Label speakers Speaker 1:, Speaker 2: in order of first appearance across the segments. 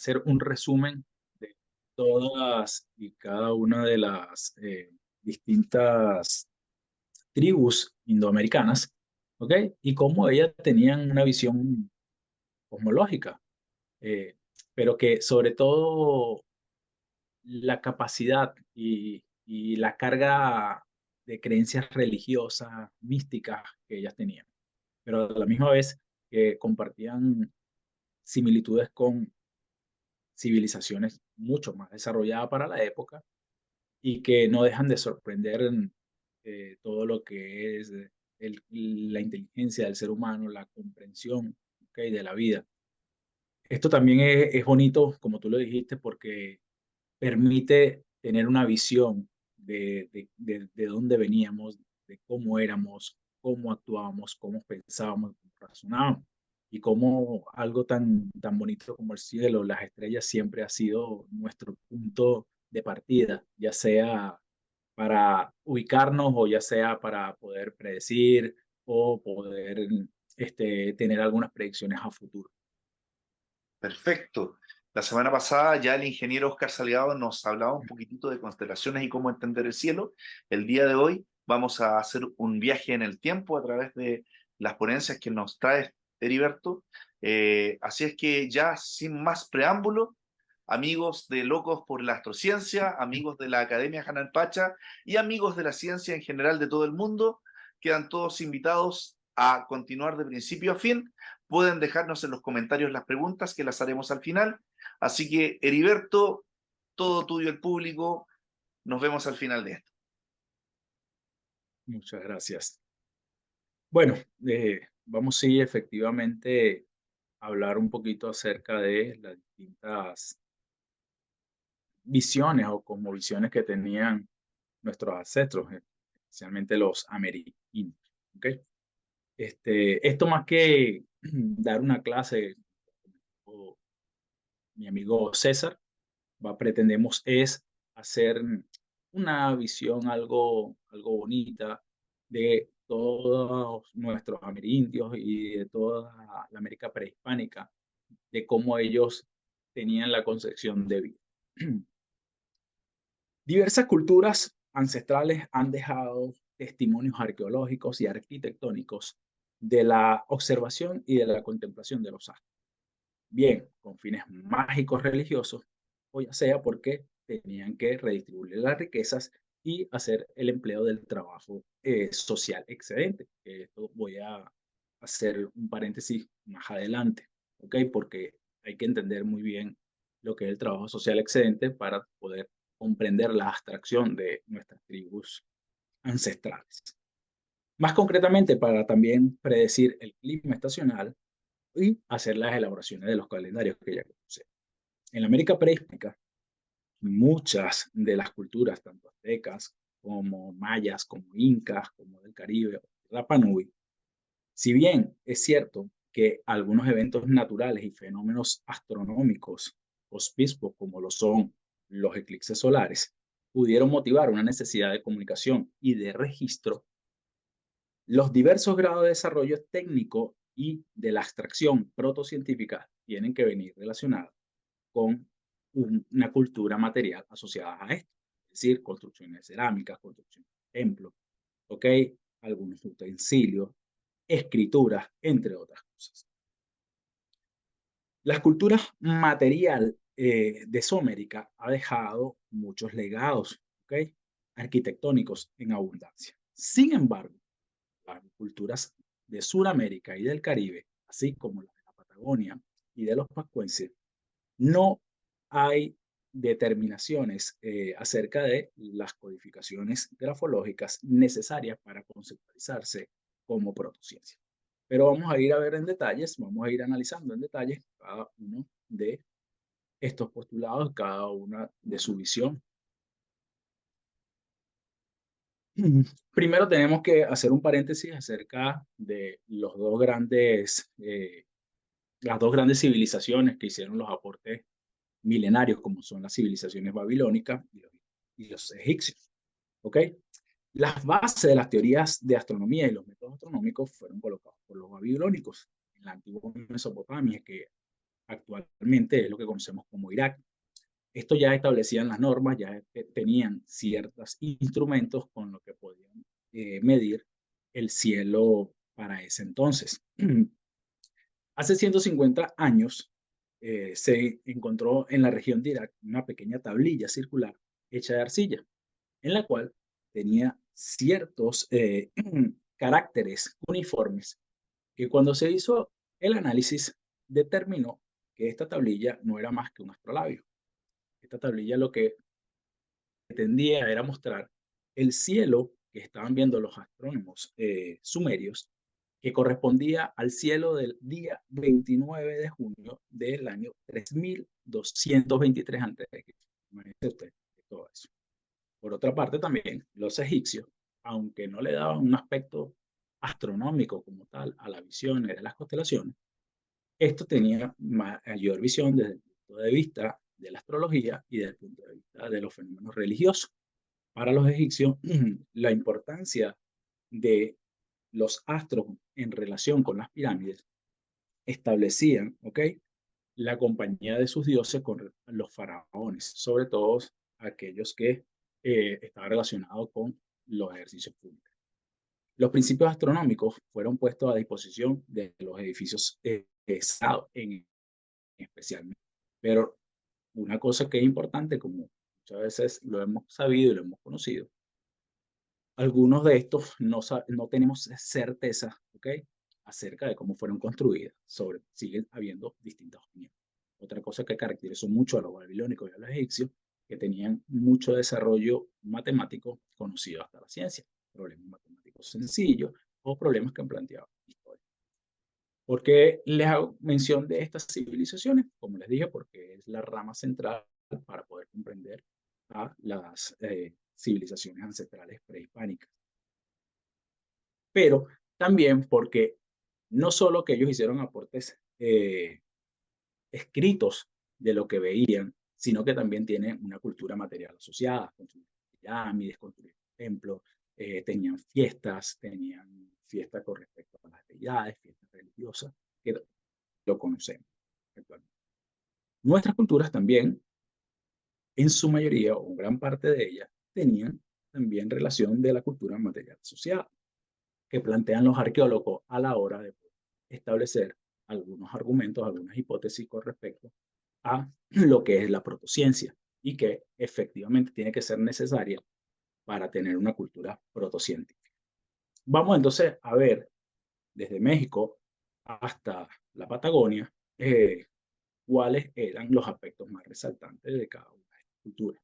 Speaker 1: hacer un resumen de todas y cada una de las distintas tribus indoamericanas, ¿ok? Y cómo ellas tenían una visión cosmológica, eh, pero que sobre todo la capacidad y la carga de creencias religiosas, místicas que ellas tenían, pero a la misma vez que compartían similitudes con civilizaciones mucho más desarrolladas para la época y que no dejan de sorprender en todo lo que es la inteligencia del ser humano, la comprensión, ¿ok? De la vida. Esto también es bonito, como tú lo dijiste, porque permite tener una visión de dónde veníamos, de cómo éramos, cómo actuábamos, cómo pensábamos, cómo razonábamos. Y cómo algo tan bonito como el cielo, las estrellas, siempre ha sido nuestro punto de partida, ya sea para ubicarnos o ya sea para poder predecir o poder tener algunas predicciones a futuro.
Speaker 2: Perfecto. La semana pasada ya el ingeniero Oscar Salgado nos hablaba un poquitito de constelaciones y cómo entender el cielo. El día de hoy vamos a hacer un viaje en el tiempo a través de las ponencias que nos trae Heriberto. Así es que ya sin más preámbulo, amigos de Locos por la Astrociencia, amigos de la Academia Hanan Pacha y amigos de la ciencia en general de todo el mundo, quedan todos invitados a continuar de principio a fin. Pueden dejarnos en los comentarios las preguntas que las haremos al final. Así que, Heriberto, todo tuyo el público. Nos vemos al final de esto.
Speaker 1: Muchas gracias. Bueno, vamos sí efectivamente a hablar un poquito acerca de las distintas visiones o como visiones que tenían nuestros ancestros, especialmente los amerindios. ¿Ok? Esto más que dar una clase, o mi amigo César, pretendemos es hacer una visión algo bonita de todos nuestros amerindios y de toda la América prehispánica, de cómo ellos tenían la concepción de vida. Diversas culturas ancestrales han dejado testimonios arqueológicos y arquitectónicos de la observación y de la contemplación de los astros, bien con fines mágicos religiosos, o ya sea porque tenían que redistribuir las riquezas y hacer el empleo del trabajo social excedente. Esto voy a hacer un paréntesis más adelante, ¿ok? Porque hay que entender muy bien lo que es el trabajo social excedente para poder comprender la abstracción de nuestras tribus ancestrales. Más concretamente, para también predecir el clima estacional y hacer las elaboraciones de los calendarios que ya conocemos. En la América prehispánica, muchas de las culturas, tanto aztecas como mayas, como incas, como del Caribe, Rapa Nui, si bien es cierto que algunos eventos naturales y fenómenos astronómicos auspicios, como lo son los eclipses solares, pudieron motivar una necesidad de comunicación y de registro, los diversos grados de desarrollo técnico y de la abstracción protocientífica tienen que venir relacionados con una cultura material asociada a esto, es decir, construcciones cerámicas, construcciones de templos, ¿ok? Algunos utensilios, escrituras, entre otras cosas. Las culturas material de Sudamérica ha dejado muchos legados, ¿ok? Arquitectónicos en abundancia. Sin embargo, las culturas de Sudamérica y del Caribe, así como las de la Patagonia y de los pascuenses, no hay determinaciones acerca de las codificaciones grafológicas necesarias para conceptualizarse como protociencia. Pero vamos a ir a ver en detalles, vamos a ir analizando en detalles cada uno de estos postulados, cada una de su visión. Primero tenemos que hacer un paréntesis acerca de las dos grandes civilizaciones que hicieron los aportes milenarios, como son las civilizaciones babilónicas y los egipcios. ¿Ok? Las bases de las teorías de astronomía y los métodos astronómicos fueron colocados por los babilónicos en la antigua Mesopotamia, que actualmente es lo que conocemos como Irak. Esto ya establecían las normas, ya tenían ciertos instrumentos con los que podían medir el cielo para ese entonces. Hace 150 años se encontró en la región de Irak una pequeña tablilla circular hecha de arcilla, en la cual tenía ciertos caracteres uniformes que cuando se hizo el análisis determinó que esta tablilla no era más que un astrolabio. Esta tablilla lo que pretendía era mostrar el cielo que estaban viendo los astrónomos sumerios, que correspondía al cielo del día 29 de junio del año 3223 a.C. Imagínense usted todo eso. Por otra parte, también los egipcios, aunque no le daban un aspecto astronómico como tal a la visión de las constelaciones, esto tenía mayor visión desde el punto de vista de la astrología y desde el punto de vista de los fenómenos religiosos. Para los egipcios, la importancia de los astros en relación con las pirámides establecían, ¿ok?, la compañía de sus dioses con los faraones, sobre todo aquellos que estaban relacionados con los ejercicios públicos. Los principios astronómicos fueron puestos a disposición de los edificios en especial. Pero una cosa que es importante, como muchas veces lo hemos sabido y lo hemos conocido, algunos de estos no tenemos certeza, ¿ok?, acerca de cómo fueron construidas. Siguen habiendo distintas opiniones. Otra cosa que caracterizó mucho a los babilónicos y a los egipcios, que tenían mucho desarrollo matemático conocido hasta la ciencia, problemas matemáticos sencillos o problemas que han planteado historia. ¿Por qué les hago mención de estas civilizaciones? Como les dije, porque es la rama central para poder comprender a las civilizaciones ancestrales prehispánicas. Pero también porque no solo que ellos hicieron aportes escritos de lo que veían, sino que también tienen una cultura material asociada, construir pirámides, construir templos, tenían fiestas con respecto a las deidades, fiestas religiosas, que lo conocemos actualmente. Nuestras culturas también, en su mayoría o gran parte de ellas, tenían también relación de la cultura material asociada, que plantean los arqueólogos a la hora de establecer algunos argumentos, algunas hipótesis con respecto a lo que es la protociencia y que efectivamente tiene que ser necesaria para tener una cultura protocientífica. Vamos entonces a ver desde México hasta la Patagonia cuáles eran los aspectos más resaltantes de cada una de estas culturas.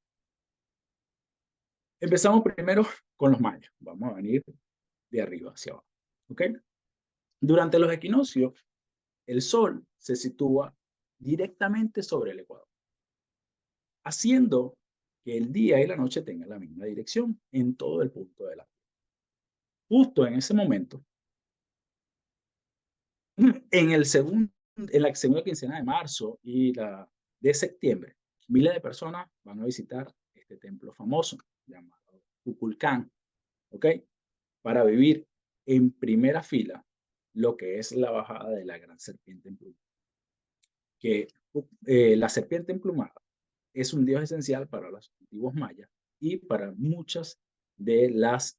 Speaker 1: Empezamos primero con los mayas. Vamos a venir de arriba hacia abajo. ¿Ok? Durante los equinoccios, el sol se sitúa directamente sobre el ecuador, haciendo que el día y la noche tengan la misma dirección en todo el punto de la Tierra. Justo en ese momento, en la segunda quincena de marzo y la de septiembre, miles de personas van a visitar este templo famoso llamado Kukulcán, ¿ok?, para vivir en primera fila lo que es la bajada de la gran serpiente emplumada. Que la serpiente emplumada es un dios esencial para los antiguos mayas y para muchas de las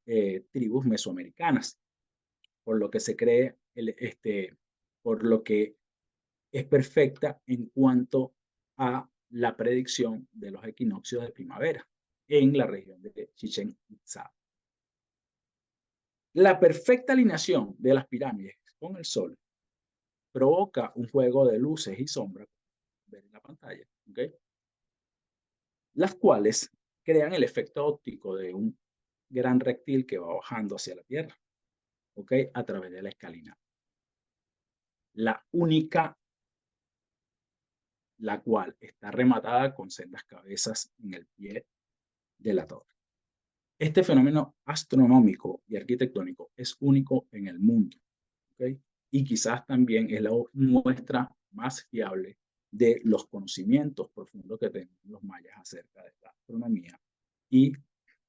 Speaker 1: tribus mesoamericanas, por lo que se cree, por lo que es perfecta en cuanto a la predicción de los equinoccios de primavera en la región de Chichén Itzá. La perfecta alineación de las pirámides con el sol provoca un juego de luces y sombras, ver en la pantalla, ¿okay?, las cuales crean el efecto óptico de un gran reptil que va bajando hacia la Tierra, ¿ok?, a través de la escalinata. La única, la cual está rematada con sendas cabezas en el pie de la torre. Este fenómeno astronómico y arquitectónico es único en el mundo, ¿ok?, y quizás también es la muestra más fiable de los conocimientos profundos que tienen los mayas acerca de la astronomía y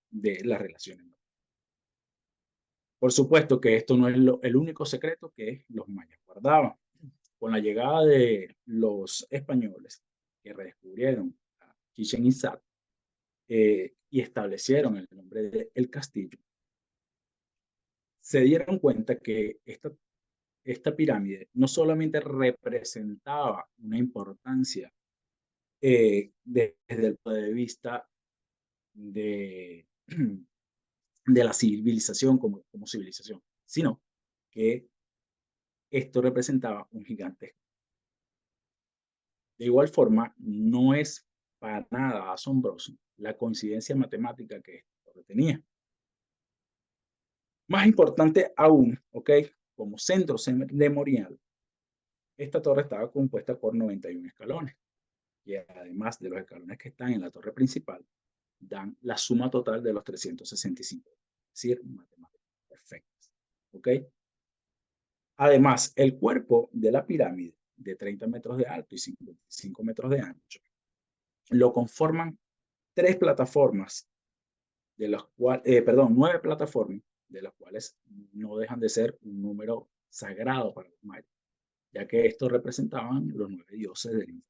Speaker 1: de las relaciones. Por supuesto que esto no es el único secreto que los mayas guardaban. Con la llegada de los españoles que redescubrieron a Chichén Itzá y establecieron el nombre de El Castillo, se dieron cuenta que esta pirámide no solamente representaba una importancia desde el punto de vista de, de la civilización como civilización, sino que esto representaba un gigante. De igual forma, no es para nada asombroso la coincidencia matemática que esto tenía. Más importante aún, ¿ok? Como centro ceremonial, esta torre estaba compuesta por 91 escalones, y además de los escalones que están en la torre principal, dan la suma total de los 365, es decir, matemáticas perfectas, ¿ok? Además, el cuerpo de la pirámide, de 30 metros de alto y 55 metros de ancho, lo conforman tres plataformas, de las cuales, perdón, 9 plataformas, de las cuales no dejan de ser un número sagrado para los mayas, ya que estos representaban los 9 dioses del infierno.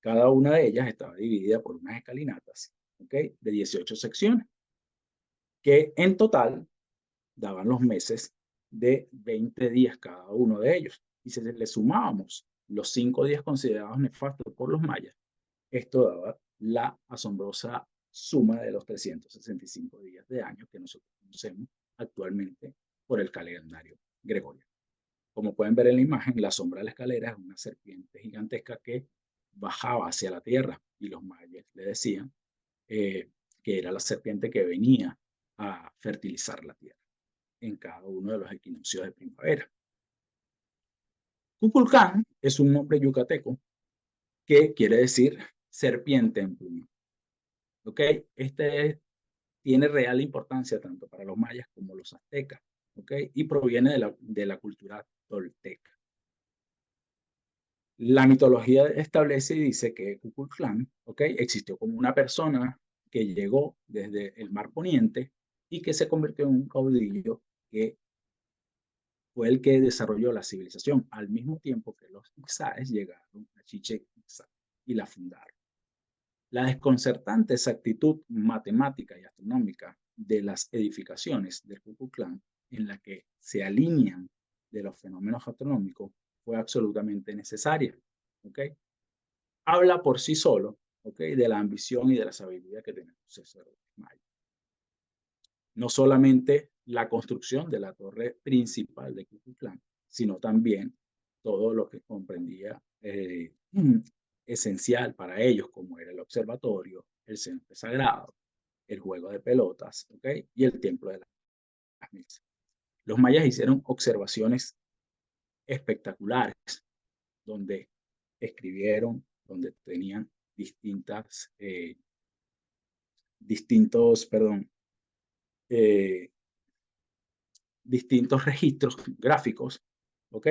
Speaker 1: Cada una de ellas estaba dividida por unas escalinatas, ¿ok? De 18 secciones, que en total daban los meses de 20 días cada uno de ellos. Y si le sumábamos los 5 días considerados nefastos por los mayas, esto daba la asombrosa suma de los 365 días de año que nosotros conocemos actualmente por el calendario gregoriano. Como pueden ver en la imagen, la sombra de la escalera es una serpiente gigantesca que bajaba hacia la tierra y los mayas le decían que era la serpiente que venía a fertilizar la tierra en cada uno de los equinoccios de primavera. Kukulcán es un nombre yucateco que quiere decir serpiente en pluma. ¿Ok? Tiene real importancia tanto para los mayas como los aztecas. ¿Ok? Y proviene de la cultura tolteca. La mitología establece y dice que Kukulcán, ¿ok? Existió como una persona que llegó desde el mar poniente y que se convirtió en un caudillo que fue el que desarrolló la civilización al mismo tiempo que los ixáes llegaron a Chichén Itzá y la fundaron. La desconcertante exactitud matemática y astronómica de las edificaciones del Kukulcán, en la que se alinean de los fenómenos astronómicos, fue absolutamente necesaria. ¿Okay? Habla por sí solo, ¿okay? De la ambición y de la sabiduría que tenemos los sacerdotes mayas. No solamente la construcción de la torre principal de Kukulcán, sino también todo lo que comprendía esencial para ellos, como era el observatorio, el centro sagrado, el juego de pelotas, ¿okay? Y el templo de las misas. Los mayas hicieron observaciones espectaculares, donde escribieron, donde tenían distintos registros gráficos, ¿ok?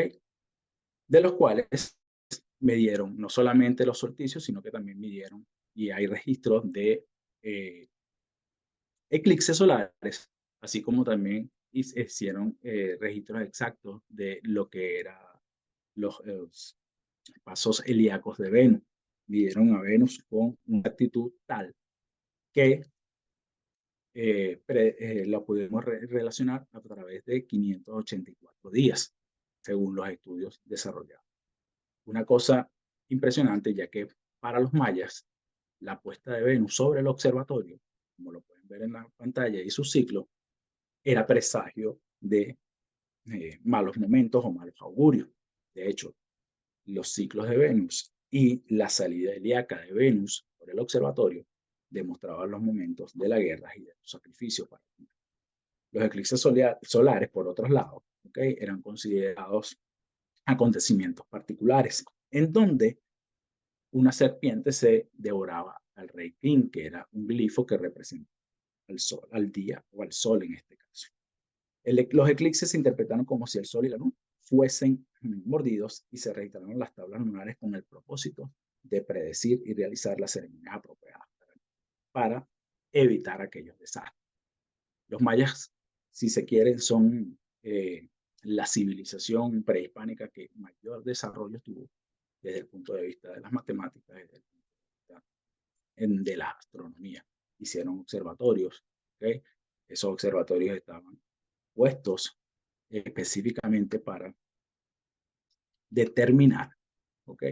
Speaker 1: De los cuales midieron no solamente los solsticios, sino que también midieron, y hay registros de eclipses solares, así como también hicieron registros exactos de lo que eran los pasos helíacos de Venus. Midieron a Venus con una actitud tal que la pudimos relacionar a través de 584 días, según los estudios desarrollados. Una cosa impresionante, ya que para los mayas, la puesta de Venus sobre el observatorio, como lo pueden ver en la pantalla, y su ciclo, era presagio de malos momentos o malos augurios. De hecho, los ciclos de Venus y la salida helíaca de Venus por el observatorio demostraban los momentos de la guerra y de los sacrificios para los eclipses solares, por otro lado, ¿okay? Eran considerados acontecimientos particulares, en donde una serpiente se devoraba al rey King, que era un glifo que representa al sol, al día o al sol en este caso. Los eclipses se interpretaron como si el sol y la luna fuesen mordidos y se registraron las tablas lunares con el propósito de predecir y realizar las ceremonias apropiadas para evitar aquellos desastres. Los mayas, si se quieren, son la civilización prehispánica que mayor desarrollo tuvo desde el punto de vista de las matemáticas, desde el punto de vista de la astronomía. Hicieron observatorios, ¿okay? Esos observatorios estaban puestos específicamente para determinar, ¿ok?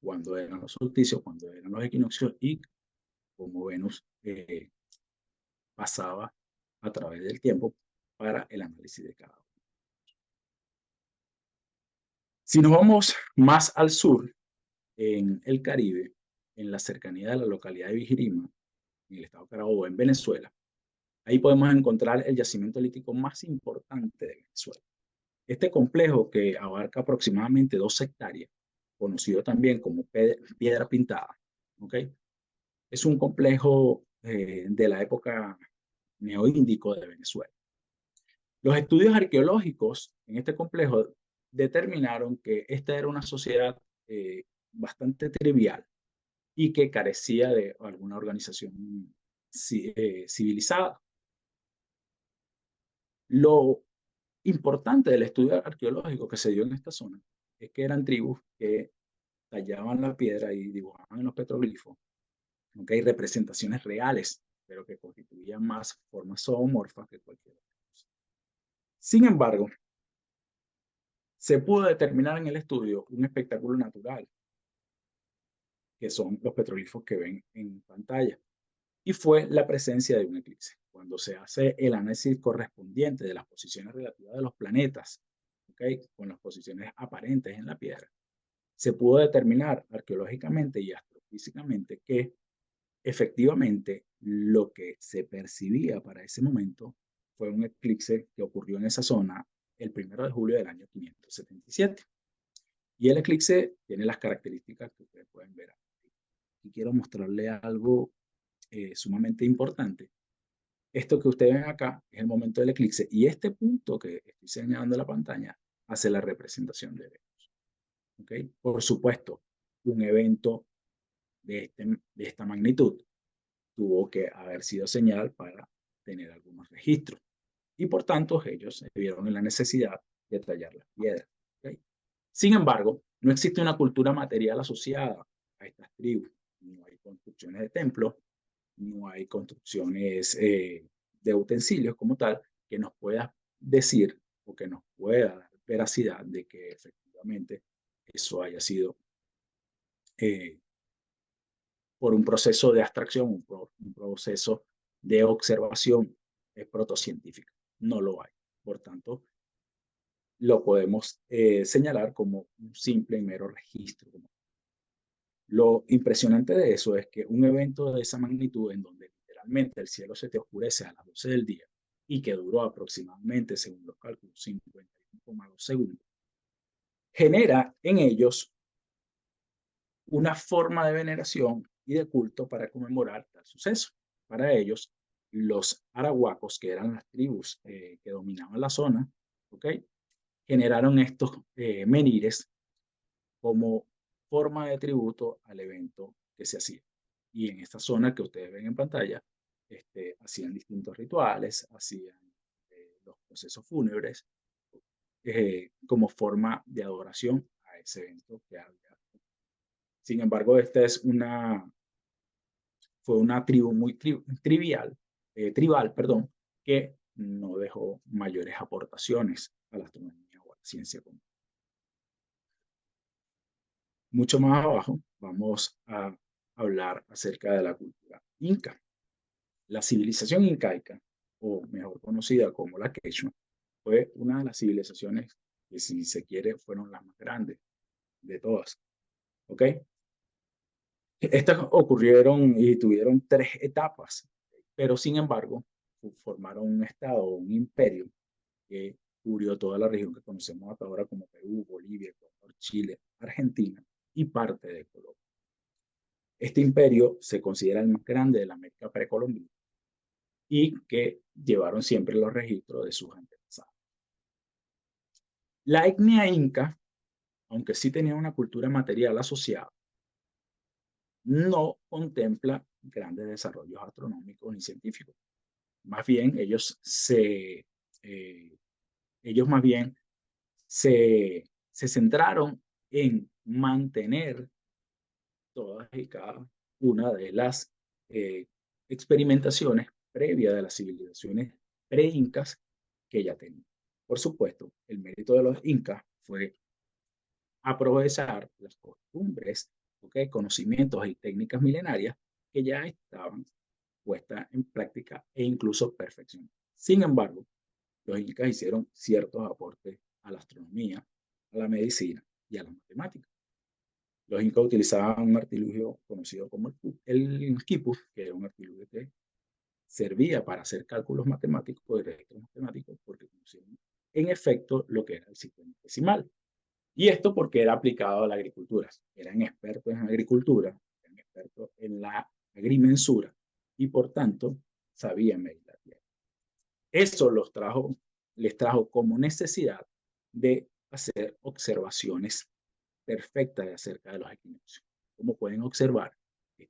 Speaker 1: Cuándo eran los solsticios, cuándo eran los equinoccios y cómo Venus pasaba a través del tiempo para el análisis de cada uno. Si nos vamos más al sur, en el Caribe, en la cercanía de la localidad de Vigirima, en el estado de Carabobo, en Venezuela, ahí podemos encontrar el yacimiento lítico más importante de Venezuela. Este complejo, que abarca aproximadamente 2 hectáreas, conocido también como Piedra Pintada, ¿ok? Es un complejo de la época neoíndico de Venezuela. Los estudios arqueológicos en este complejo determinaron que esta era una sociedad bastante trivial y que carecía de alguna organización civilizada. Lo importante del estudio arqueológico que se dio en esta zona es que eran tribus que tallaban la piedra y dibujaban en los petroglifos, aunque hay representaciones reales, pero que constituían más formas zoomorfas que cualquier otra cosa. Sin embargo, se pudo determinar en el estudio un espectáculo natural, que son los petroglifos que ven en pantalla, y fue la presencia de un eclipse. Cuando se hace el análisis correspondiente de las posiciones relativas de los planetas, ¿okay?, con las posiciones aparentes en la piedra, se pudo determinar arqueológicamente y astrofísicamente que efectivamente lo que se percibía para ese momento fue un eclipse que ocurrió en esa zona el 1 de julio del año 577. Y el eclipse tiene las características que ustedes pueden ver aquí. Y quiero mostrarle algo sumamente importante. Esto que ustedes ven acá es el momento del eclipse y este punto que estoy señalando en la pantalla hace la representación de Venus. ¿Okay? Por supuesto, un evento de esta magnitud tuvo que haber sido señal para tener algunos registros y por tanto ellos vieron en la necesidad de tallar las piedras. ¿Okay? Sin embargo, no existe una cultura material asociada a estas tribus. No hay construcciones de templos, no hay construcciones de utensilios como tal que nos pueda decir o que nos pueda dar veracidad de que efectivamente eso haya sido eh, por un proceso de abstracción, un proceso de observación protocientífica. No lo hay. Por tanto, lo podemos señalar como un simple y mero registro. Lo impresionante de eso es que un evento de esa magnitud, en donde literalmente el cielo se te oscurece a las 12 del día y que duró aproximadamente, según los cálculos, 51,2 segundos, genera en ellos una forma de veneración y de culto para conmemorar tal suceso. Para ellos, los arahuacos, que eran las tribus que dominaban la zona, ¿okay?, generaron estos menires como forma de tributo al evento que se hacía. Y en esta zona que ustedes ven en pantalla, hacían distintos rituales, hacían los procesos fúnebres como forma de adoración a ese evento que había. Sin embargo, esta fue una tribu muy tribal, perdón, que no dejó mayores aportaciones a la astronomía o a la ciencia común. Mucho más abajo vamos a hablar acerca de la cultura inca. La civilización incaica, o mejor conocida como la Quechua, fue una de las civilizaciones que, si se quiere, fueron las más grandes de todas. ¿Ok? Estas ocurrieron y tuvieron 3 etapas, pero sin embargo formaron un estado, un imperio que cubrió toda la región que conocemos hasta ahora como Perú, Bolivia, Ecuador, Chile, Argentina y parte de Colombia. Este imperio se considera el más grande de la América precolombina y que llevaron siempre los registros de sus antepasados. La etnia inca, aunque sí tenía una cultura material asociada, no contempla grandes desarrollos astronómicos ni científicos. Más bien, ellos más bien se centraron en mantener todas y cada una de las experimentaciones previas de las civilizaciones pre-incas que ya tenían. Por supuesto, el mérito de los incas fue aprovechar las costumbres, ¿okay? Conocimientos y técnicas milenarias que ya estaban puestas en práctica e incluso perfeccionadas. Sin embargo, los incas hicieron ciertos aportes a la astronomía, a la medicina y a la matemática. Los incas utilizaban un artilugio conocido como el quipus, que era un artilugio que servía para hacer cálculos matemáticos y registros matemáticos, porque conocían en efecto lo que era el sistema decimal. Y esto porque era aplicado a la agricultura. Eran expertos en agricultura, eran expertos en la agrimensura y por tanto sabían medir la tierra. Eso les trajo como necesidad de hacer observaciones perfectas acerca de los equinoccios. Como pueden observar,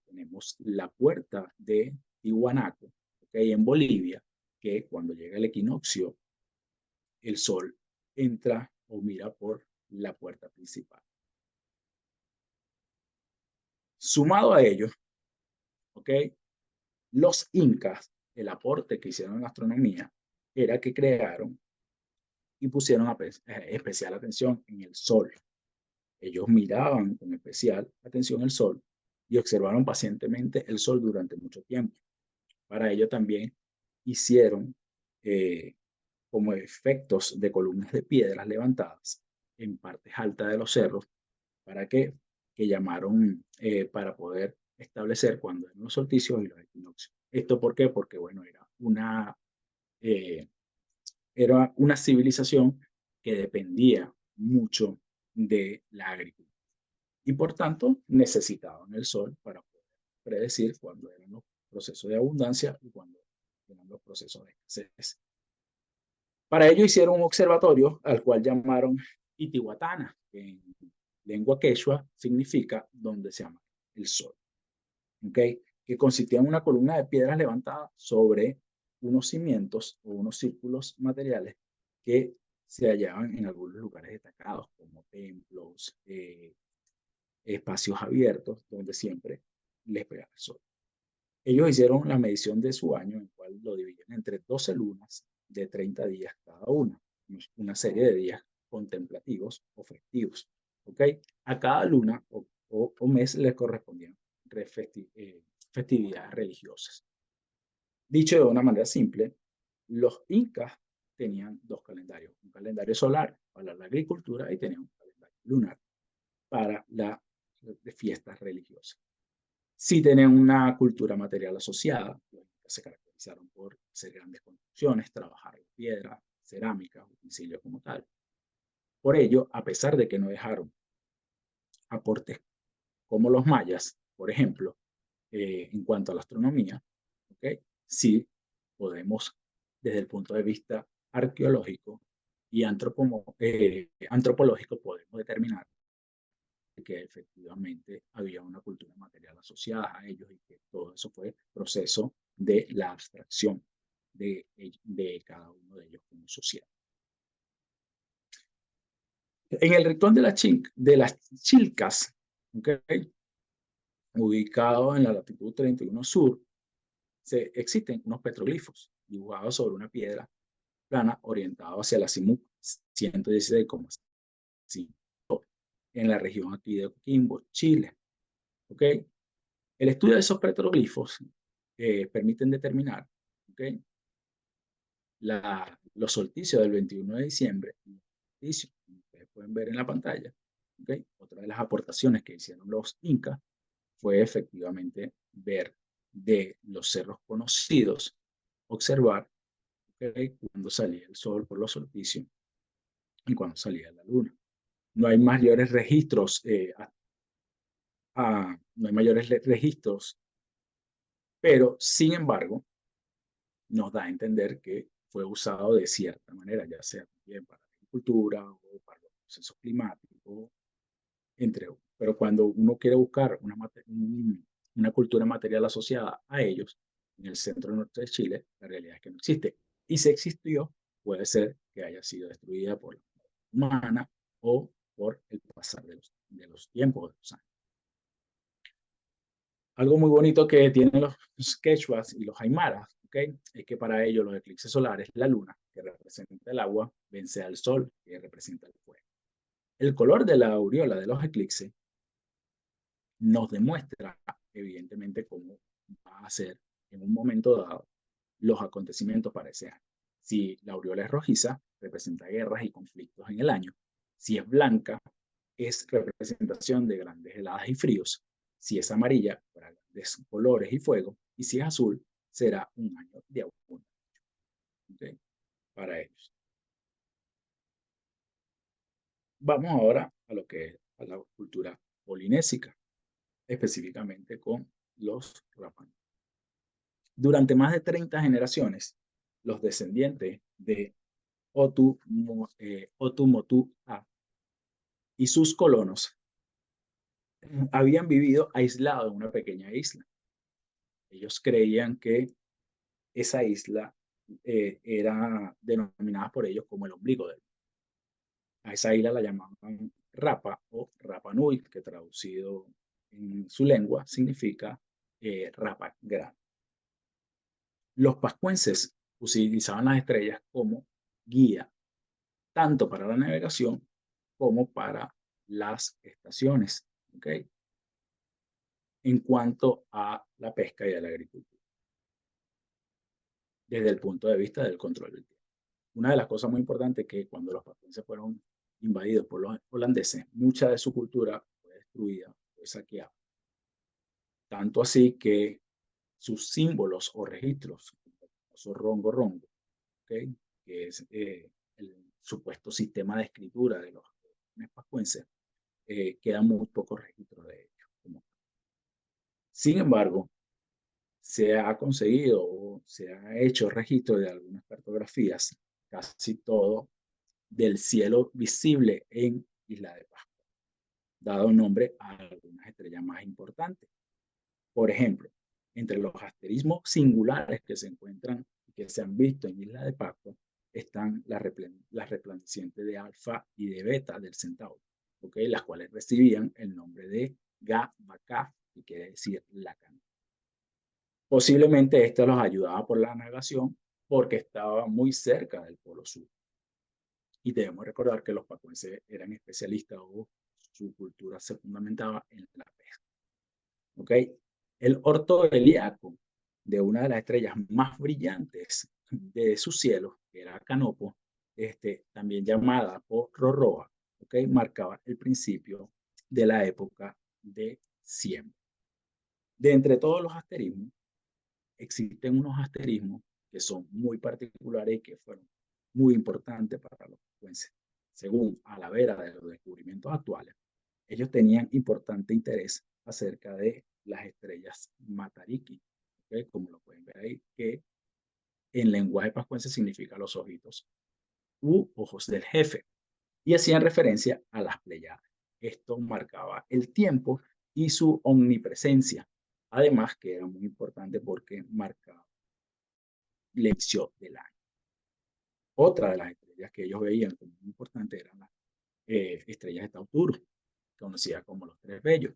Speaker 1: tenemos la puerta de Tiwanaku, ¿okay? En Bolivia, que cuando llega el equinoccio, el sol entra o mira por la puerta principal. Sumado a ello, ¿okay? Los incas, el aporte que hicieron en la astronomía era que crearon y pusieron especial atención en el sol. Ellos miraban con especial atención el sol y observaron pacientemente el sol durante mucho tiempo. Para ello también hicieron como efectos de columnas de piedras levantadas en partes altas de los cerros para que llamaron para poder establecer cuándo eran los solsticios y los equinoccios. ¿Esto por qué? Porque, bueno, era una civilización que dependía mucho de la agricultura y por tanto necesitaban el sol para poder predecir cuándo eran los procesos de abundancia y cuándo eran los procesos de escasez. Para ello hicieron un observatorio al cual llamaron Itihuatana, que en lengua quechua significa donde se llama el sol, ¿okay? Que consistía en una columna de piedras levantada sobre unos cimientos o unos círculos materiales que se hallaban en algunos lugares destacados, como templos, espacios abiertos, donde siempre les pegaba el sol. Ellos hicieron la medición de su año, en el cual lo dividían entre 12 lunas de 30 días cada una serie de días contemplativos o festivos. ¿Okay? A cada luna o mes le correspondían festividades religiosas. Dicho de una manera simple, los incas tenían dos calendarios, un calendario solar para la agricultura y tenían un calendario lunar para las fiestas religiosas. Sí tenían una cultura material asociada, se caracterizaron por hacer grandes construcciones, trabajar en piedra, cerámica, utensilios como tal. Por ello, a pesar de que no dejaron aportes como los mayas, por ejemplo, en cuanto a la astronomía, ¿okay? Sí podemos, desde el punto de vista arqueológico y antropológico, podemos determinar que efectivamente había una cultura material asociada a ellos y que todo eso fue proceso de la abstracción de cada uno de ellos como sociedad. En el rincón de las Chilcas, ¿okay? Ubicado en la latitud 31 sur, existen unos petroglifos dibujados sobre una piedra plana orientado hacia la CIMUC 116,5 en la región aquí de Coquimbo, Chile. ¿Okay? El estudio de esos petroglifos permiten determinar, ¿okay? Los solsticios del 21 de diciembre, ustedes pueden ver en la pantalla. ¿Okay? Otra de las aportaciones que hicieron los incas fue efectivamente ver de los cerros conocidos, observar, ¿okay? Cuando salía el sol por los solsticios y cuando salía la luna. No hay mayores registros, no hay mayores registros, pero sin embargo nos da a entender que fue usado de cierta manera, ya sea también para la agricultura o para los procesos climáticos, entre otros. Pero cuando uno quiere buscar una cultura material asociada a ellos, en el centro norte de Chile, la realidad es que no existe. Y si existió, puede ser que haya sido destruida por la humana o por el pasar de los tiempos, de los años. Algo muy bonito que tienen los quechuas y los aymaras, ¿okay? Es que para ellos los eclipses solares, la luna, que representa el agua, vence al sol, que representa el fuego. El color de la aureola de los eclipses nos demuestra, evidentemente, cómo va a ser en un momento dado los acontecimientos para ese año. Si la aureola es rojiza, representa guerras y conflictos en el año. Si es blanca, es representación de grandes heladas y fríos. Si es amarilla, para grandes colores y fuego. Y si es azul, será un año de abundancia. ¿Okay? Para ellos. Vamos ahora a lo que es a la cultura polinésica, específicamente con los Rapa Nui. Durante más de 30 generaciones, los descendientes de Otumotu-A y sus colonos habían vivido aislados en una pequeña isla. Ellos creían que esa isla era denominada por ellos como el ombligo del mundo. A esa isla la llamaban Rapa o Rapa Nui, que traducido en su lengua significa Rapa Grande. Los pascuenses utilizaban las estrellas como guía, tanto para la navegación como para las estaciones, ¿okay? En cuanto a la pesca y a la agricultura, desde el punto de vista del control del tiempo. Una de las cosas muy importantes es que cuando los pascuenses fueron invadidos por los holandeses, mucha de su cultura fue destruida, fue saqueada. Tanto así que sus símbolos o registros, el rongo rongo, ¿okay? Que es el supuesto sistema de escritura de los pascuenses, quedan muy pocos registros de ellos. Sin embargo, se ha conseguido o se ha hecho registro de algunas cartografías, casi todo, del cielo visible en Isla de Pascua, dado nombre a algunas estrellas más importantes. Por ejemplo, entre los asterismos singulares que se encuentran y que se han visto en Isla de Pascua están las resplandecientes de Alfa y de Beta del Centauro, ¿okay? Las cuales recibían el nombre de Ga-Bacá, que quiere decir la cana. Posiblemente esto los ayudaba por la navegación porque estaba muy cerca del Polo Sur. Y debemos recordar que los pascuenses eran especialistas o su cultura se fundamentaba en la pesca. ¿Okay? El orto helíaco de una de las estrellas más brillantes de su cielo, que era Canopo, también llamada por Roroa, ¿okay? Marcaba el principio de la época de siembra. De entre todos los asterismos, existen unos asterismos que son muy particulares y que fueron muy importantes para los pascuenses. Según a la vera de los descubrimientos actuales, ellos tenían importante interés acerca de las estrellas Matariki, ¿okay? Como lo pueden ver ahí, que en lenguaje pascuense significa los ojitos u ojos del jefe, y hacían referencia a las Pleiades. Esto marcaba el tiempo y su omnipresencia, además que era muy importante porque marcaba la inicio del año. Otra de las estrellas que ellos veían como muy importante eran las estrellas de Tauturo, conocidas como los Tres Bellos,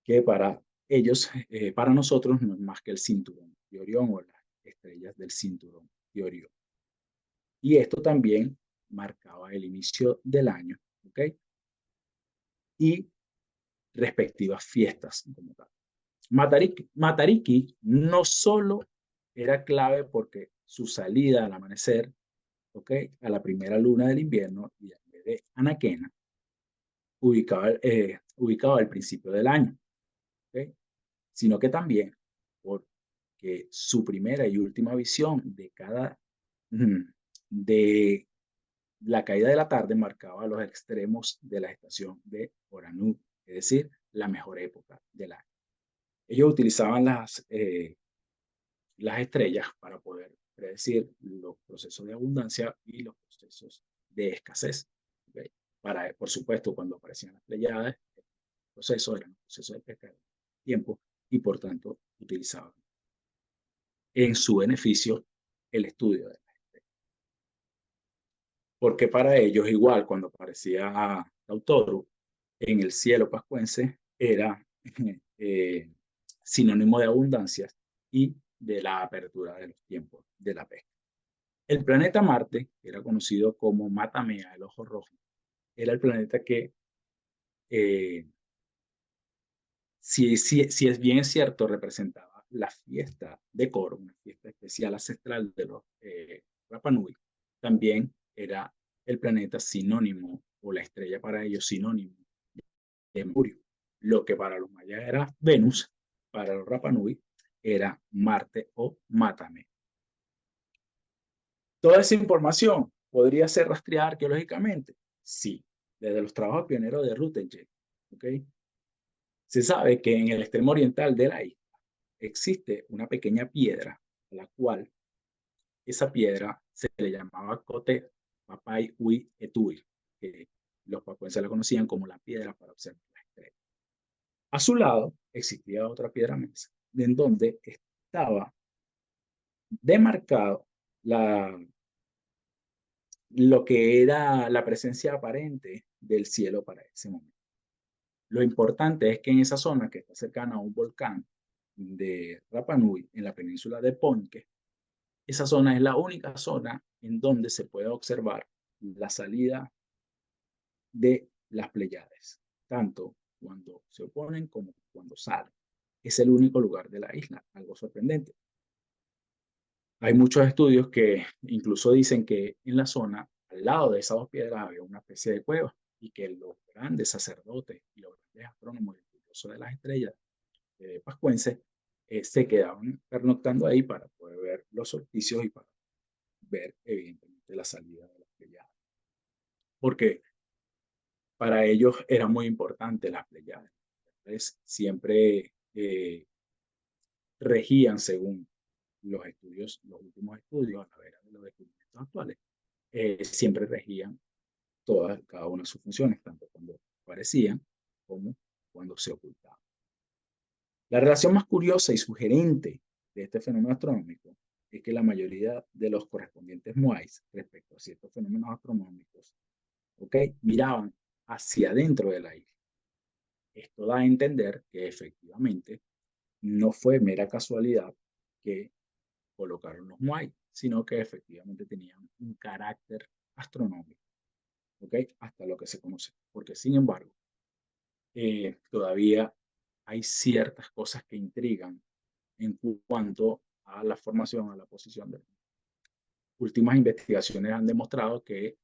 Speaker 1: que para ellos, para nosotros, no es más que el cinturón de Orión o las estrellas del cinturón de Orión. Y esto también marcaba el inicio del año, ¿ok? Y respectivas fiestas como tal. Matariki no solo era clave porque su salida al amanecer, ¿ok? A la primera luna del invierno y al de Anaquena, ubicaba el principio del año, ¿ok? Sino que también porque su primera y última visión de la caída de la tarde marcaba los extremos de la estación de Oranú, es decir, la mejor época del año. Ellos utilizaban las estrellas para poder predecir los procesos de abundancia y los procesos de escasez. ¿Okay? Por supuesto, cuando aparecían las Pleiades, el proceso era un proceso de pesca de tiempo y por tanto utilizaban en su beneficio el estudio de la estrella. porque para ellos igual cuando aparecía Tautoro en el cielo pascuense era eh, sinónimo de abundancia y de la apertura de los tiempos de la pesca. El planeta Marte, que era conocido como Matamea, el ojo rojo, era el planeta que, si es bien cierto, representaba la fiesta de Coro, una fiesta especial ancestral de los Rapa Nui, también era el planeta sinónimo, o la estrella para ellos sinónimo de Mercurio. Lo que para los mayas era Venus, para los Rapa Nui era Marte o Matame. Toda esa información podría ser rastreada arqueológicamente. Sí, desde los trabajos pioneros de Rutherford. ¿Okay? Se sabe que en el extremo oriental de la isla existe una pequeña piedra, a la cual esa piedra se le llamaba Cote Papai Ui Etui, que los papuenses la conocían como la piedra para observar las estrellas. A su lado existía otra piedra más, en donde estaba demarcado lo que era la presencia aparente del cielo para ese momento. Lo importante es que en esa zona que está cercana a un volcán de Rapa Nui, en la península de Ponque, esa zona es la única zona en donde se puede observar la salida de las Pléyades, tanto cuando se oponen como cuando salen. Es el único lugar de la isla, algo sorprendente. Hay muchos estudios que incluso dicen que en la zona, al lado de esas dos piedras, había una especie de cueva y que los grandes sacerdotes y los grandes astrónomos estudiosos de las estrellas pascuenses se quedaban pernoctando ahí para poder ver los solsticios y para ver, evidentemente, la salida de las Pléyades. Porque para ellos era muy importante las Pléyades. Entonces, siempre regían según los estudios, los últimos estudios, a la vera de los descubrimientos actuales, siempre regían cada una de sus funciones, tanto cuando aparecían como cuando se ocultaban. La relación más curiosa y sugerente de este fenómeno astronómico es que la mayoría de los correspondientes moais respecto a ciertos fenómenos astronómicos, miraban hacia adentro de la isla. Esto da a entender que efectivamente no fue mera casualidad que colocaron los moais, sino que efectivamente tenían un carácter astronómico, hasta lo que se conoce. Porque sin embargo, todavía hay ciertas cosas que intrigan en cuanto a la formación, a la posición de últimas investigaciones han demostrado que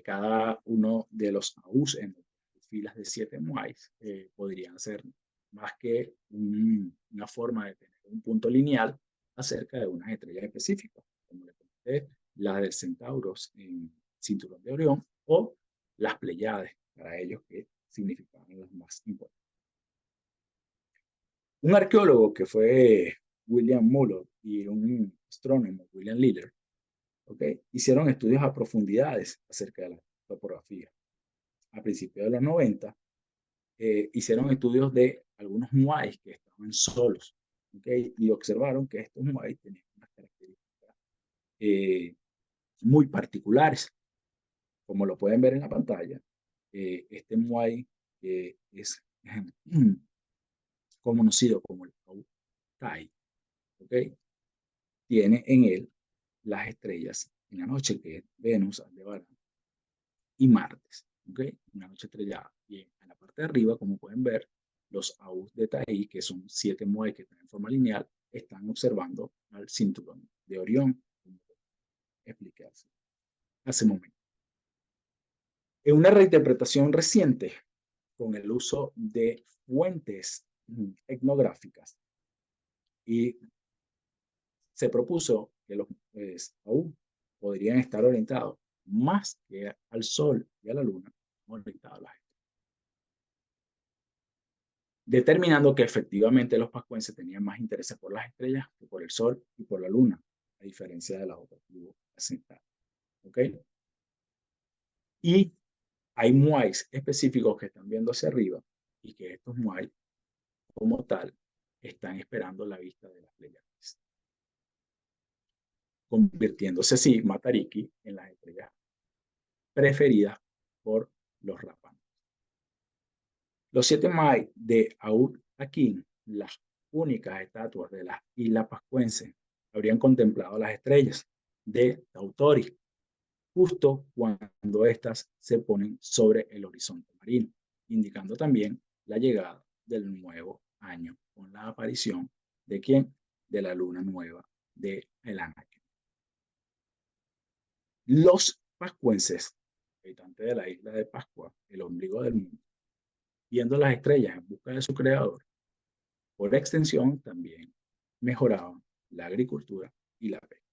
Speaker 1: cada uno de los AUs en filas de 7 moais podrían ser más que una forma de tener un punto lineal acerca de unas estrellas específicas, como le comenté, las del Centauros en Cinturón de Orión o las Pléyades, para ellos que significaban las más importantes. Un arqueólogo que fue William Muller y un astrónomo, William Liller, hicieron estudios a profundidades acerca de la topografía. A principios de los 90, hicieron estudios de algunos moais que estaban solos, y observaron que estos moais tenían unas características muy particulares. Como lo pueden ver en la pantalla, este moai es conocido como el Tai, tiene en él las estrellas en la noche, que es Venus, Aldebarán y Martes, una noche estrellada. Y en la parte de arriba, como pueden ver, los AUs de Tai, que son 7 moais que están en forma lineal, están observando al cinturón de Orión, como expliqué hace un momento. En una reinterpretación reciente, con el uso de fuentes etnográficas, y se propuso que los AU podrían estar orientados más que al Sol y a la Luna, orientados a la gente. Determinando que efectivamente los pascuenses tenían más interés por las estrellas que por el Sol y por la Luna, a diferencia de las otras tribus asentadas. Y hay moais específicos que están viendo hacia arriba y que estos moais, como tal, están esperando la vista de las Pléyades, convirtiéndose así Matariki en las estrellas preferidas por los Rapa Nui. Los 7 Mai de Aur Akin, las únicas estatuas de las islas pascuenses, habrían contemplado las estrellas de Tautori, justo cuando éstas se ponen sobre el horizonte marino, indicando también la llegada del nuevo año con la aparición de ¿quién? De la luna nueva de el Anakin. Los pascuenses, habitantes de la isla de Pascua, el ombligo del mundo, viendo las estrellas en busca de su creador, por extensión también mejoraban la agricultura y la pesca.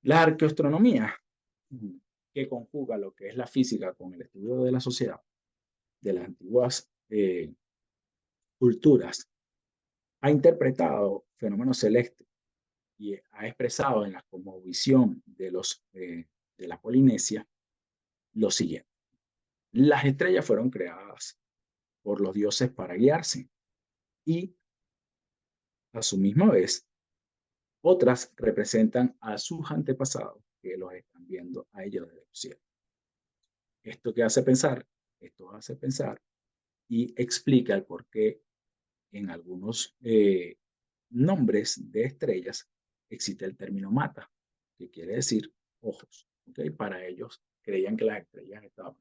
Speaker 1: La arqueoastronomía, que conjuga lo que es la física con el estudio de la sociedad, de las antiguas culturas, ha interpretado fenómenos celestes y ha expresado en la cosmovisión de la Polinesia lo siguiente. Las estrellas fueron creadas por los dioses para guiarse y a su misma vez otras representan a sus antepasados que los están viendo a ellos desde los cielos. Esto hace pensar y explica el por qué en algunos nombres de estrellas existe el término mata, que quiere decir ojos. ¿Okay? Para ellos creían que las estrellas estaban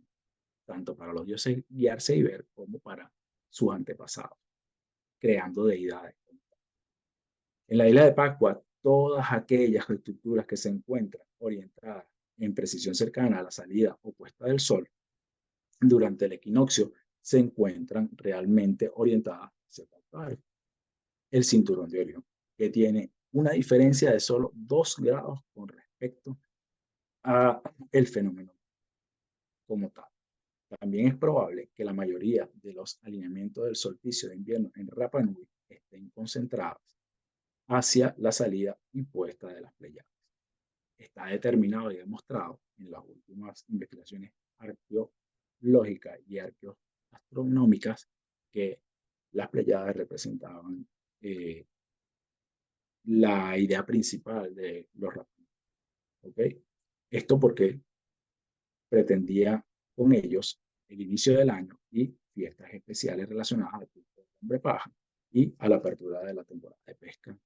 Speaker 1: tanto para los dioses guiarse y ver como para sus antepasados, creando deidades. En la isla de Pascua, todas aquellas estructuras que se encuentran orientadas en precisión cercana a la salida o puesta del sol durante el equinoccio se encuentran realmente orientadas hacia el cinturón de Orión, que tiene una diferencia de solo 2 grados con respecto a el fenómeno como tal. También es probable que la mayoría de los alineamientos del solsticio de invierno en Rapa Nui estén concentrados hacia la salida y puesta de las Pléyades. Está determinado y demostrado en las últimas investigaciones arqueológicas y arqueoastronómicas que las Pléyades representaban la idea principal de los Rapa Nui. ¿Okay? Esto porque pretendía con ellos el inicio del año y fiestas especiales relacionadas al culto del hombre paja y a la apertura de la temporada de pesca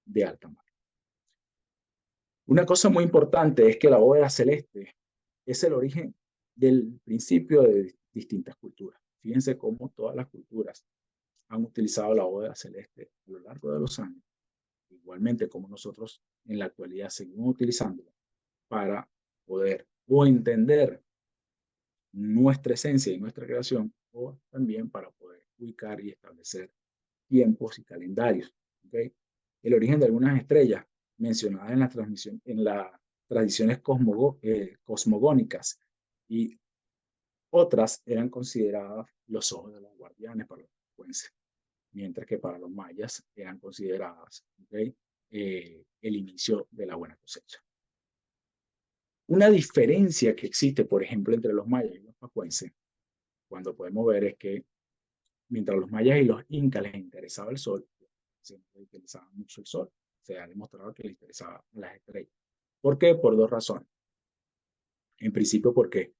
Speaker 1: de alta mar. Una cosa muy importante es que la bóveda celeste es el origen del principio de distintas culturas. Fíjense cómo todas las culturas han utilizado la bóveda celeste a lo largo de los años, igualmente como nosotros en la actualidad seguimos utilizándola para poder o entender nuestra esencia y nuestra creación, o también para poder ubicar y establecer tiempos y calendarios. ¿Okay? El origen de algunas estrellas mencionadas en las tradiciones cosmogónicas y otras eran consideradas los ojos de los guardianes para los pascuenses, mientras que para los mayas eran consideradas el inicio de la buena cosecha. Una diferencia que existe, por ejemplo, entre los mayas y los pascuenses, cuando podemos ver es que mientras los mayas y los incas les interesaba el sol, siempre utilizaban mucho el sol. Se ha demostrado que les interesaba las estrellas. ¿Por qué? Por 2 razones. En principio porque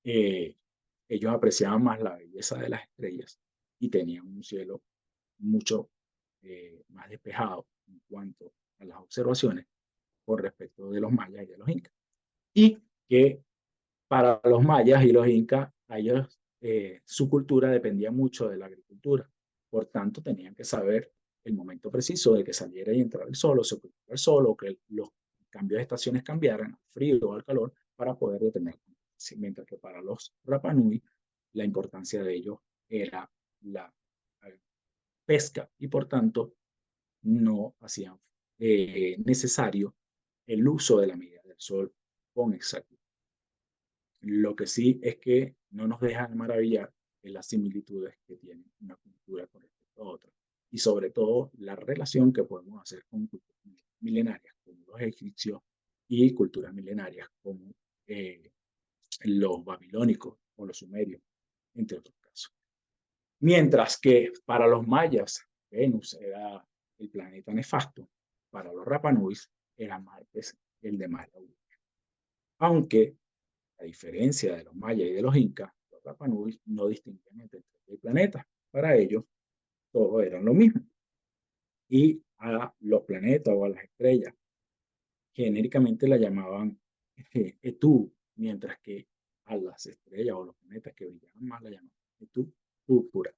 Speaker 1: ellos apreciaban más la belleza de las estrellas y tenían un cielo mucho más despejado en cuanto a las observaciones con respecto de los mayas y de los incas. Y que para los mayas y los incas, su cultura dependía mucho de la agricultura. Por tanto, tenían que saber el momento preciso de que saliera y entrara el sol, o se ocultara el sol, o que los cambios de estaciones cambiaran, al frío o al calor, para poder detener. Mientras que para los Rapa Nui, la importancia de ellos era la pesca y por tanto no hacían necesario el uso de la medida del sol con exactitud. Lo que sí es que no nos deja de maravillar en las similitudes que tiene una cultura con respecto a otra. Y sobre todo la relación que podemos hacer con culturas milenarias como los egipcios y culturas milenarias como los babilónicos o los sumerios, entre otros casos. Mientras que para los mayas, Venus era el planeta nefasto, para los Rapa Nui era Marte el de más. Aunque A diferencia de los mayas y de los incas, los Rapa Nui no distinguían entre estrellas y planetas. Para ellos, todos eran lo mismo. Y a los planetas o a las estrellas, genéricamente la llamaban Etu, mientras que a las estrellas o los planetas que brillaban más la llamaban Etu púrpura.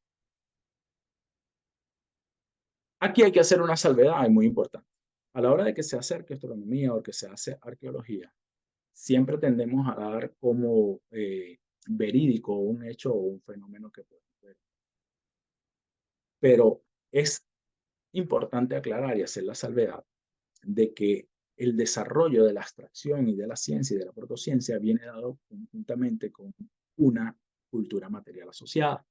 Speaker 1: Aquí hay que hacer una salvedad muy importante. A la hora de que se hace astronomía o que se hace arqueología, siempre tendemos a dar como verídico un hecho o un fenómeno que podemos ver. Pero es importante aclarar y hacer la salvedad de que el desarrollo de la abstracción y de la ciencia y de la protociencia viene dado conjuntamente con una cultura material asociada.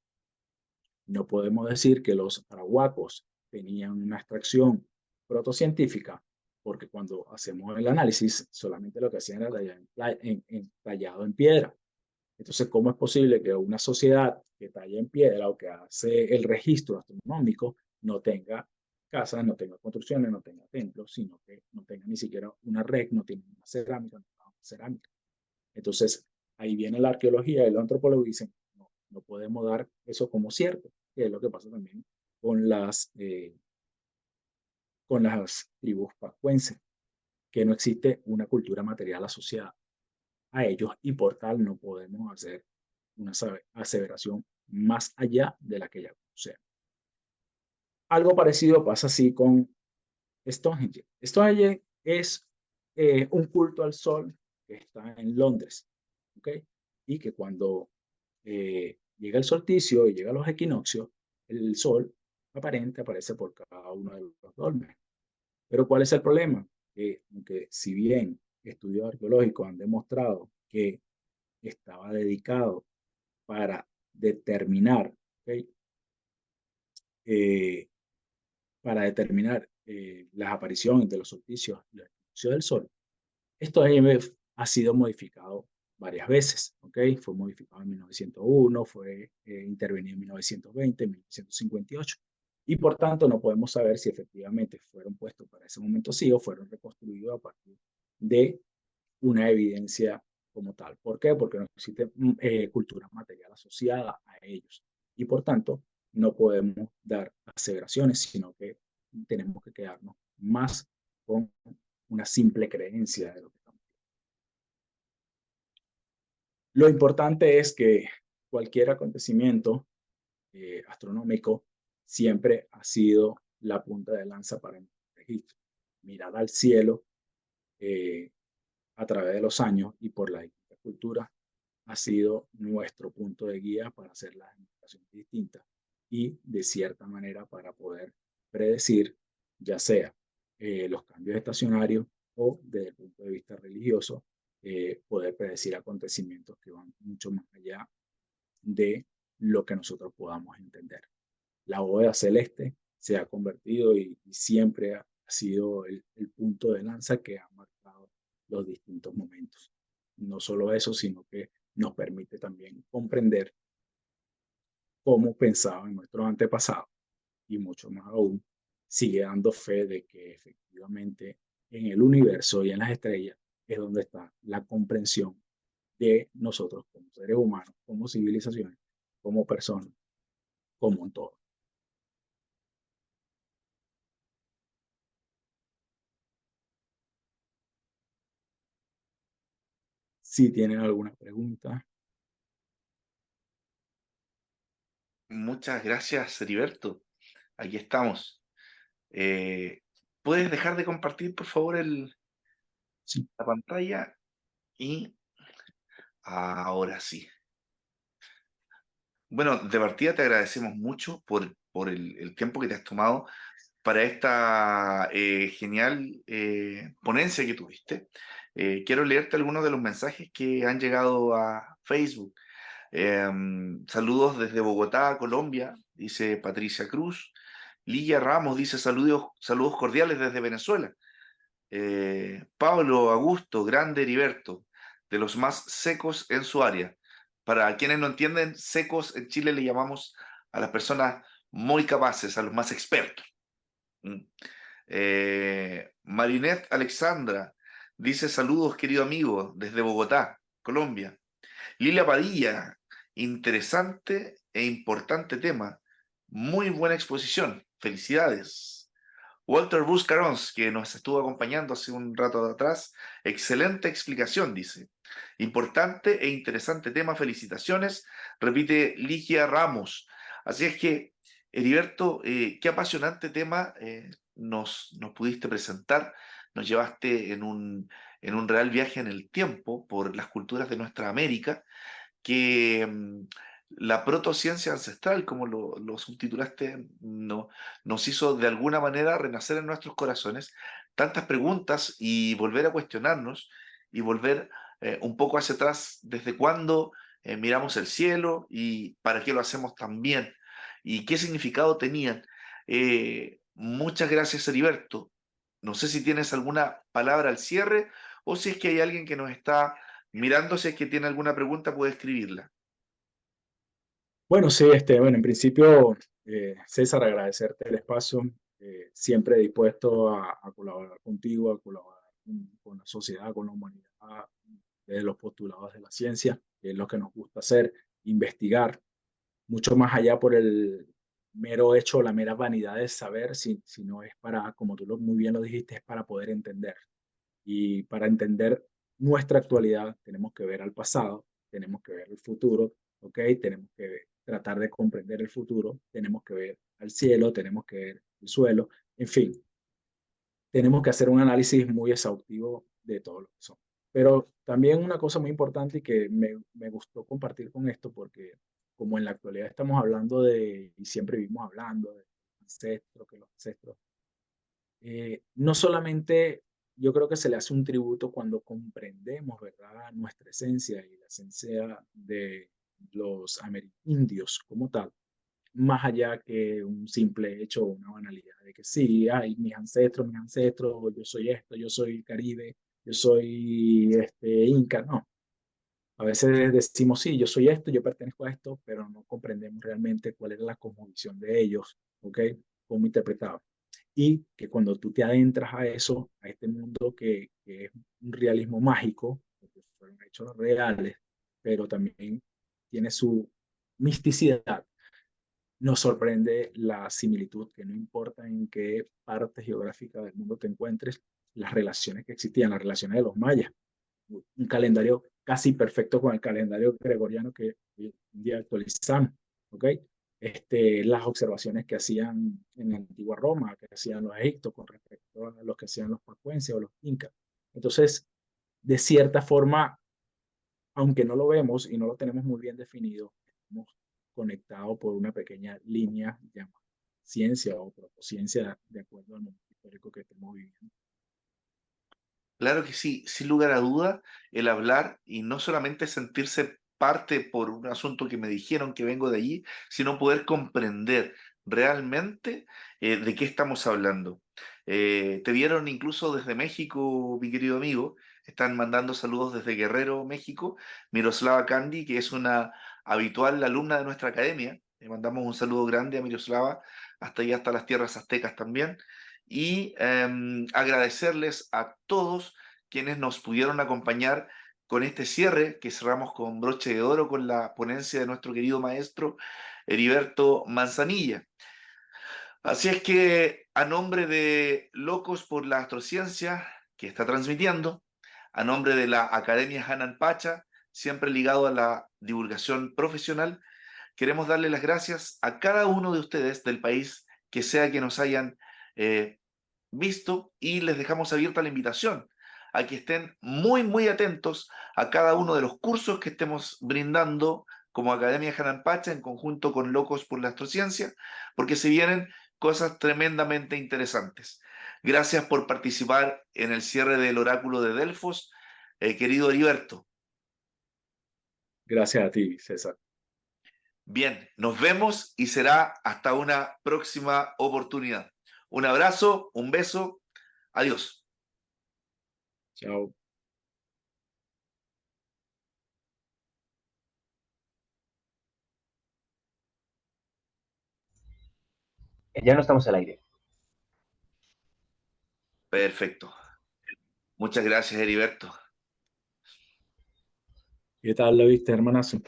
Speaker 1: No podemos decir que los arahuacos tenían una abstracción protocientífica, porque cuando hacemos el análisis, solamente lo que hacían era tallado en piedra. Entonces, ¿cómo es posible que una sociedad que talla en piedra o que hace el registro astronómico no tenga casas, no tenga construcciones, no tenga templos, sino que no tenga ni siquiera una red, no tenga una cerámica, no tenga cerámica? Entonces, ahí viene la arqueología y los antropólogos dicen, no, no podemos dar eso como cierto, que es lo que pasa también con las tribus pascuenses, que no existe una cultura material asociada a ellos y por tal no podemos hacer una aseveración más allá de la que ya conocemos. Algo parecido pasa así con Stonehenge. Stonehenge es un culto al sol que está en Londres, ¿ok? Y que cuando llega el solsticio y llega los equinoccios, el sol aparente aparece por cada uno de los dolmes. Pero ¿cuál es el problema? Que aunque si bien estudios arqueológicos han demostrado que estaba dedicado para determinar, ¿okay? eh, para determinar las apariciones de los solsticios y la equinoccio del Sol, esto ha sido modificado varias veces, ¿ok? Fue modificado en 1901, fue intervenido en 1920, en 1958, y por tanto no podemos saber si efectivamente fueron puestos para ese momento sí o fueron reconstruidos a partir de una evidencia como tal. ¿Por qué? Porque no existe cultura material asociada a ellos. Y por tanto, no podemos dar aseveraciones, sino que tenemos que quedarnos más con una simple creencia de lo que estamos viendo. Lo importante es que cualquier acontecimiento astronómico siempre ha sido la punta de lanza para el registro. Mirar al cielo a través de los años y por la cultura ha sido nuestro punto de guía para hacer las investigaciones distintas y de cierta manera para poder predecir ya sea los cambios estacionarios o desde el punto de vista religioso, poder predecir acontecimientos que van mucho más allá de lo que nosotros podamos entender. La bóveda celeste se ha convertido y siempre ha sido el punto de lanza que ha marcado los distintos momentos. No solo eso, sino que nos permite también comprender cómo pensaban nuestros antepasados y mucho más aún sigue dando fe de que efectivamente en el universo y en las estrellas es donde está la comprensión de nosotros como seres humanos, como civilizaciones, como personas, como un todo. Si tienen alguna pregunta.
Speaker 2: Muchas gracias, Heriberto. Aquí estamos. ¿Puedes dejar de compartir, por favor,
Speaker 1: Sí.
Speaker 2: la pantalla? Y ahora sí. Bueno, de partida te agradecemos mucho por el tiempo que te has tomado para esta genial ponencia que tuviste. Quiero leerte algunos de los mensajes que han llegado a Facebook. Saludos desde Bogotá, Colombia, dice Patricia Cruz. Lilla Ramos dice saludos cordiales desde Venezuela. Pablo Augusto, grande Heriberto, de los más secos en su área. Para quienes no entienden, secos en Chile le llamamos a las personas muy capaces, a los más expertos. Marinette Alexandra dice saludos, querido amigo, desde Bogotá, Colombia. Lilia Padilla, interesante e importante tema. Muy buena exposición. Felicidades. Walter Buscarons, que nos estuvo acompañando hace un rato atrás, excelente explicación, dice. Importante e interesante tema, felicitaciones, repite Ligia Ramos. Así es que, Heriberto, qué apasionante tema nos pudiste presentar, nos llevaste en un real viaje en el tiempo por las culturas de nuestra América, que la protociencia ancestral, como lo subtitulaste, nos hizo de alguna manera renacer en nuestros corazones tantas preguntas y volver a cuestionarnos y volver un poco hacia atrás, desde cuándo miramos el cielo y para qué lo hacemos tan bien y qué significado tenían. Muchas gracias, Heriberto. No sé si tienes alguna palabra al cierre o si es que hay alguien que nos está mirando, si es que tiene alguna pregunta, puede escribirla.
Speaker 1: Bueno, sí, bueno, en principio, César, agradecerte el espacio, siempre dispuesto a colaborar contigo, a colaborar con la sociedad, con la humanidad, desde los postulados de la ciencia, que es lo que nos gusta hacer, investigar, mucho más allá por el mero hecho, la mera vanidad de saber, si no es para, como tú muy bien lo dijiste, es para poder entender. Y para entender nuestra actualidad tenemos que ver al pasado, tenemos que ver el futuro, ¿ok? Tenemos que tratar de comprender el futuro, tenemos que ver al cielo, tenemos que ver el suelo, en fin, tenemos que hacer un análisis muy exhaustivo de todo lo que son. Pero también una cosa muy importante y que me gustó compartir con esto, porque como en la actualidad estamos hablando de, y siempre vivimos hablando de ancestros, que los ancestros no solamente yo creo que se le hace un tributo cuando comprendemos, ¿verdad?, nuestra esencia y la esencia de los amerindios como tal, más allá que un simple hecho o una banalidad de que sí, ay, mis ancestros, yo soy esto, yo soy Caribe, yo soy Inca, no. A veces decimos, sí, yo soy esto, yo pertenezco a esto, pero no comprendemos realmente cuál era la cosmovisión de ellos, ¿ok? Cómo interpretaban. Y que cuando tú te adentras a eso, a este mundo que es un realismo mágico, porque fueron hechos reales, pero también tiene su misticidad, nos sorprende la similitud, que no importa en qué parte geográfica del mundo te encuentres, las relaciones que existían, las relaciones de los mayas, un calendario casi perfecto con el calendario gregoriano que hoy en día actualizamos, ¿ok? Las observaciones que hacían en la antigua Roma, que hacían los egipcios con respecto a los que hacían los pacuenses o los incas. Entonces, de cierta forma, aunque no lo vemos y no lo tenemos muy bien definido, estamos conectados por una pequeña línea llamada ciencia o protociencia de acuerdo al momento histórico que estamos viviendo.
Speaker 2: Claro que sí, sin lugar a duda, el hablar y no solamente sentirse parte por un asunto que me dijeron que vengo de allí, sino poder comprender realmente de qué estamos hablando. Te vieron incluso desde México, mi querido amigo, están mandando saludos desde Guerrero, México, Miroslava Candy, que es una habitual alumna de nuestra academia. Le mandamos un saludo grande a Miroslava, hasta allá, hasta las tierras aztecas también y agradecerles a todos quienes nos pudieron acompañar con este cierre que cerramos con broche de oro con la ponencia de nuestro querido maestro Heriberto Manzanilla. Así es que a nombre de Locos por la Astrociencia, que está transmitiendo, a nombre de la Academia Hanan Pacha, siempre ligado a la divulgación profesional, queremos darle las gracias a cada uno de ustedes del país que sea que nos hayan eh, visto y les dejamos abierta la invitación a que estén muy, muy atentos a cada uno de los cursos que estemos brindando como Academia Hanan Pacha en conjunto con Locos por la Astrociencia, porque se vienen cosas tremendamente interesantes. Gracias por participar en el cierre del oráculo de Delfos, querido Heriberto.
Speaker 1: Gracias a ti, César.
Speaker 2: Bien, nos vemos y será hasta una próxima oportunidad. Un abrazo, un beso, adiós.
Speaker 1: Chao.
Speaker 3: Ya no estamos al aire.
Speaker 2: Perfecto. Muchas gracias, Heriberto.
Speaker 1: ¿Qué tal lo viste, hermanazo?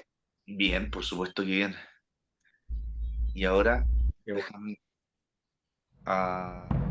Speaker 2: Bien, por supuesto que bien. Y ahora,
Speaker 1: Qué bueno.
Speaker 2: déjame... ah,